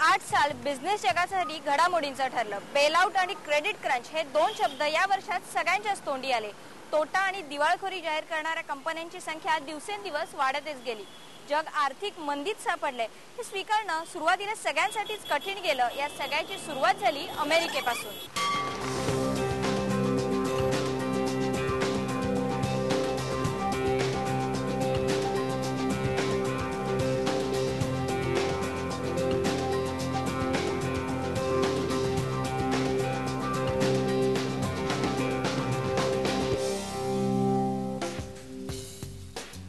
8 साल बिझनेस जगासाठी घडामोडींचं ठरलं। बेलआउट आणि क्रेडिट क्रंच हे दोन शब्द या वर्षात सगळ्यांच्याच तोंडी आले। तोटा आणि दिवाळखोरी जाहीर करणाऱ्या कंपन्यांची संख्या दिवसेंदिवस वाढतच गेली। जग आर्थिक मंदीत सापडले हे स्वीकारणं सुरुवातीला सगळ्यांसाठीच कठीण गेलं। या सगळ्याची सुरुवात झाली अमेरिकेपासून।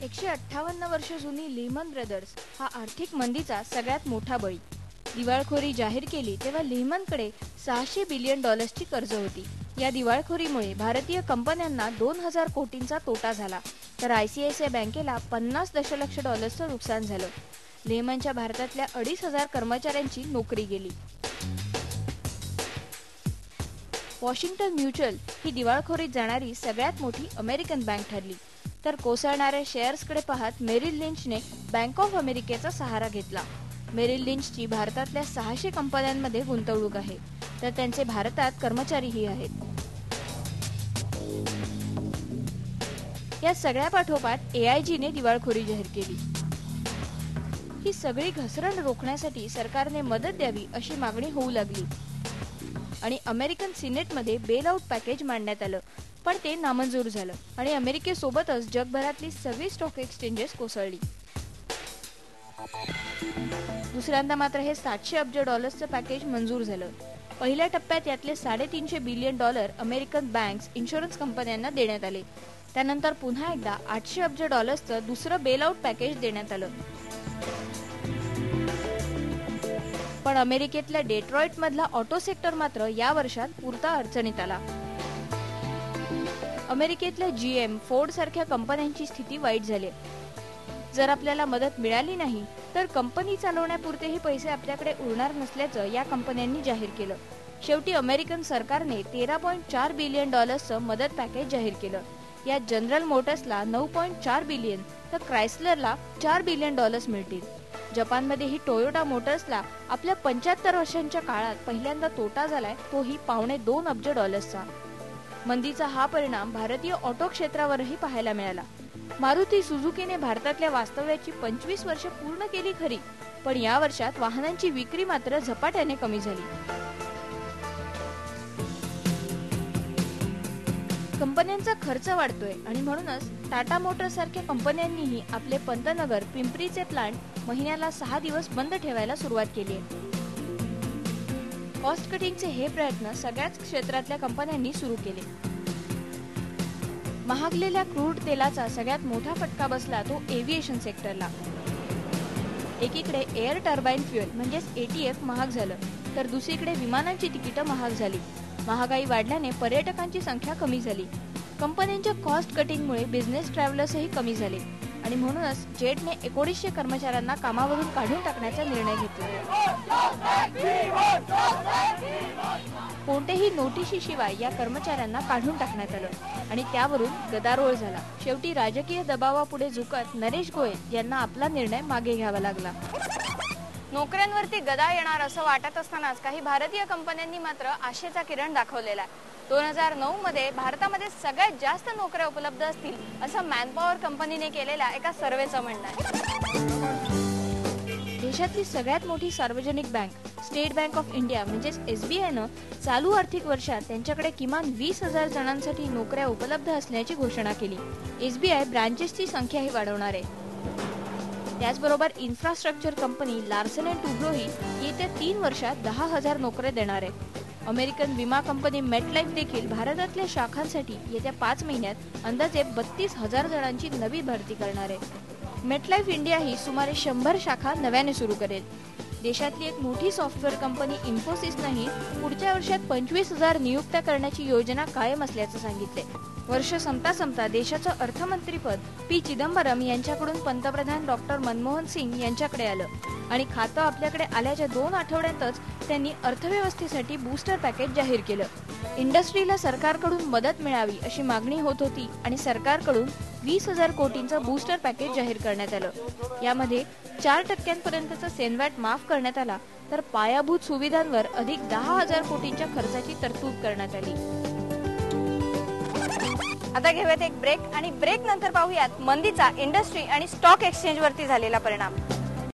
158 वर्ष जुनी लेमन ब्रदर्स हा आर्थिक मंदीचा सगळ्यात मोठा बळी। दिवाळखोरी जाहीर केली तेव्हा लेमनकडे $600 बिलियन कर्ज होती। या दिवाळखोरीमुळे भारतीय कंपन्यांना 2000 कोटींचा तोटा झाला, तर ICICI बँकेला $50 दशलक्ष नुकसान झालं। लेमनच्या भारतातल्या 2500 कर्मचाऱ्यांची नोकरी गेली। वॉशिंग्टन म्युच्युअल ही दिवाळखोरीत जाणारी सगळ्यात मोठी अमेरिकन बँक ठरली, तर कोसळणाऱ्या शेअर्सकडे पाहत मेरिल लिंचने बँक ऑफ अमेरिकेचा सहारा घेतला। मेरिल लिंचची भारतातल्या 600 कंपन्यांमध्ये गुंतवणूक आहे, तर त्यांचे भारतात कर्मचारीही आहेत। या सगळ्या पाठोपाठ AIGने दिवाळखोरी जाहीर केली। ही सगळी घसरण रोखण्यासाठी सरकारने मदत द्यावी अशी मागणी होऊ लागली आणि अमेरिकन सिनेटमध्ये बेलआउट पॅकेज मांडण्यात आलं, पण ते नामंजूर झालं आणि अमेरिकेसोबतच जगभरातली सगळी स्टॉक एक्सचेंजेस कोसळली। दुसऱ्यांदा मात्र हे $700 अब्ज पॅकेज मंजूर झालं। पहिल्या टप्प्यात यातले $350 बिलियन अमेरिकन बँक्स, इन्शुरन्स कंपन्यांना देण्यात आले। त्यानंतर पुन्हा एकदा $800 अब्ज दुसरं बेलआउट पॅकेज देण्यात आलं। पण अमेरिकेतल्या डेट्रॉइट मधला ऑटो सेक्टर मात्र या वर्षात पुरता अडचणीत आला। अमेरिकेतल्या GM, फोर्ड सारख्या कंपन्यांची स्थिती वाईट झाली। जर आपल्याला मदत मिळाली नाही तर कंपनी चालवण्यापुरतेही पैसे आपल्याकडे उरणार नसल्याचं या कंपन्यांनी जाहीर केलं। शेवटी अमेरिकन सरकारने $13.4 बिलियन मदत पॅकेज जाहीर केलं। यात जनरल मोटर्सला $9.4 बिलियन तर क्रायस्लरला $4 बिलियन मिळतील। जपानमध्येही टोयोटा मोटर्सला आपल्या 75 वर्षांच्या काळात पहिल्यांदा तोटा झालाय, तोही $2.25 अब्ज। मंदीचा हा परिणाम भारतीय ऑटो क्षेत्रावरही पाहायला मिळाला। मारुती सुझुकीने भारतातल्या वास्तव्याची 25 वर्ष पूर्ण केली खरी, पण या वर्षात वाहनांची विक्री मात्र झपाट्याने कमी झाली। कंपन्यांचा खर्च वाढतोय आणि म्हणूनच टाटा मोटर्स सारख्या कंपन्यांनीही आपले पंतनगर, पिंपरीचे प्लांट महिन्याला 6 दिवस बंद ठेवायला सुरुवात केली आहे। कॉस्ट कटिंगचे हे प्रयत्न सगळ्याच क्षेत्रातल्या कंपन्यांनी सुरू केले। महागलेल्या क्रूड तेलाचा सगळ्यात मोठा फटका बसला तो एव्हिएशन सेक्टरला। एकीकडे एअर टर्बाइन फ्युएल म्हणजेच ATF महाग झालं, तर दुसरीकडे विमानांची तिकीटं महाग झाली। महागाई वाढल्याने पर्यटकांची संख्या कमी झाली। कंपन्यांच्या कॉस्ट कटिंगमुळे बिझनेस ट्रॅव्हलर्सही कमी झाले आणि म्हणूनच जेटने 1900 कर्मचाऱ्यांना कामावरून काढून टाकण्याचा निर्णय घेतला। कोणत्याही नोटिशीशिवाय या कर्मचाऱ्यांना काढून टाकण्यात आलं आणि त्यावरून गदारोळ झाला। शेवटी राजकीय दबावापुढे झुकत नरेश गोयल यांना आपला निर्णय मागे घ्यावा लागला। नोकऱ्यांवरती गदा येणार असं वाटत असतानाच काही भारतीय कंपन्यांनी मात्र आशेचा किरण दाखवलेला आहे। 2009 मध्ये भारतामध्ये सगळ्यात जास्त नोकऱ्या उपलब्ध असतील असं मॅनपॉवर कंपनीने केलेल्या एका सर्वेचं म्हणणं आहे। देशातली सगळ्यात मोठी सार्वजनिक bank state bank of India म्हणजेच SBIनं चालू आर्थिक वर्षात त्यांच्याकडे किमान 20,000 जणांसाठी नोकऱ्या उपलब्ध असल्याची घोषणा केली। SBI ब्रांचेसची संख्याही वाढवणार आहे। त्याचबरोबर इन्फ्रास्ट्रक्चर कंपनी लार्सन अँड टुब्रोही येत्या 3 वर्षात 10,000 नोकऱ्या देणार आहे। अमेरिकन विमा कंपनी मेटलाइफ देखील भारतातल्या शाखांसाठी येत्या 5 महिन्यात अंदाजे 32,000 जणांची नवी भरती करणार आहे। मेटलाइफ इंडिया ही सुमारे 100 शाखा नव्याने सुरू करेल। देशातली एक मोठी सॉफ्टवेअर कंपनी इन्फोसिसनेही पुढच्या वर्षात 25,000 नियुक्त्या करण्याची योजना कायम असल्याचं सांगितले। वर्ष संपता देशाचं अर्थमंत्रीपद P. चिदंबरम यांच्याकडून पंतप्रधान डॉ. मनमोहन सिंग यांच्याकडे आलं आणि खातं आपल्याकडे आल्याच्या 2 आठवड्यातच त्यांनी अर्थव्यवस्थेसाठी बूस्टर पॅकेज जाहीर केलं। इंडस्ट्रीला सरकारकडून मदत मिळावी अशी मागणी होत होती आणि सरकारकडून 20,000 कोटींचं बूस्टर पॅकेज जाहीर करण्यात आलं। यामध्ये 4% सेनवॅट माफ करण्यात आला, तर पायाभूत सुविधांवर अधिक 10,000 कोटींच्या खर्चाची तरतूद करण्यात आली. आता घेऊयात एक ब्रेक आणि ब्रेक नंतर पाहूयात मंदीचा इंडस्ट्री आणि स्टॉक एक्सचेंज वरती झालेला परिणाम.